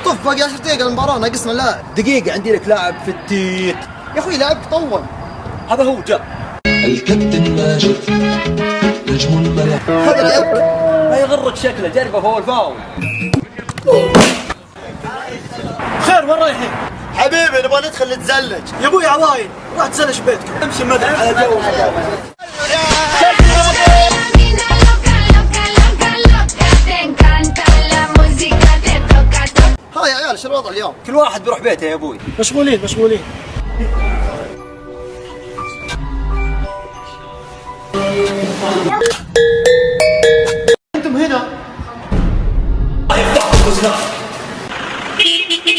طف باقي 10 دقيقة المباراة ناقصنا لاعب. دقيقة عندي لك لاعب في التيت. يا اخوي لاعب طول. هذا هو جاء الكابتن ماجد نجم الملعب. هذا لعب. ما يغرك شكله، جربه فاول فاول. خير وين رايحين؟ حبيبي نبغى ندخل نتزلج. يا ابوي عوايد راح تزلج بيتكم. امشي مدح على جو. ها يا عيال شو الوضع اليوم؟ كل واحد بيروح بيته يا ابوي. مشغولين. انتم هنا؟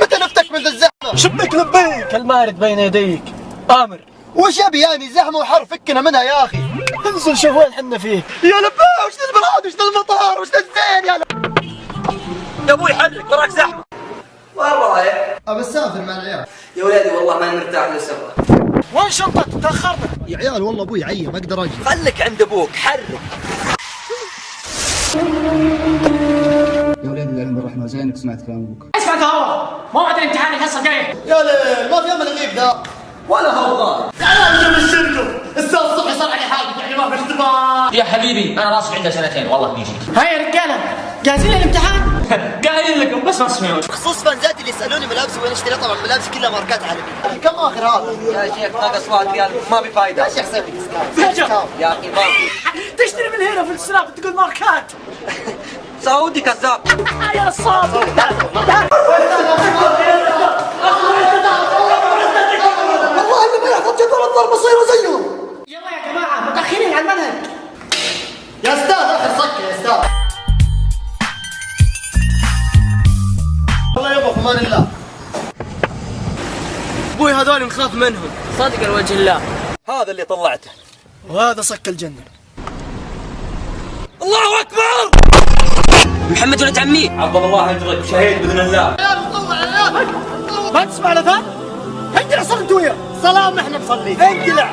متى نفتك من ذا الزحمة؟ شبك لبيك المارد بين يديك. آمر وش ابي يعني زحمة وحر فكنا منها يا اخي. انزل شوف وين حنا فيه. يا لبيه وش ذا البلاد وش ذا المطار وش ذا الزين يا ابوي حرك وراك زحمة. وين رايح؟ ابى اسافر مع العيال. يا ولادي والله ما مرتاح لسفرة. وين شنطتك؟ تأخرنا. يا عيال والله ابوي عيا ما اقدر اجي. خلك عند ابوك حرك. يا ولادي العلم بالرحمة زينك سمعت كلام ابوك. اسمع قهوة، موعد الامتحان الحصة الجاية. يا ليل ما في امل نغيب ذا. ولا هو تعالوا نجيب الشركة. الساعة الصبح صار علي حاجة يعني ما في اختبار. يا حبيبي انا راسب عنده سنتين والله بيجي. هيا يا رجالة جاهزين للامتحان؟ قايل لكم بس ما تسمعون. بخصوص فانزاتي اللي يسالوني ملابسي وين اشتري، طبعا ملابسي كلها ماركات عالمية. كم اخر هذا؟ يا شيخ ناقص 1 ريال ما في فايدة. يا شيخ سوي ديسكاونت. يا أخي ما في. تشتري من هنا في السناب تقول ماركات. سعودي كذاب. يا صادق. والله اللي ما يحفظ جدول الضرب مصيره زيهم. يلا يا جماعة متأخرين على المنهج. يا استاذ اخر صكة يا استاذ. والله يابا في امان الله. ابوي هذول نخاف منهم. صادق الوجه الله. هذا اللي طلعته. وهذا صك الجنة. الله اكبر. محمد ولد عمي. عبد الله يجرك شهيد باذن الله. ما تسمع الاذان؟ انقلع صلي انت وياه. سلام احنا نصلي. انقلع.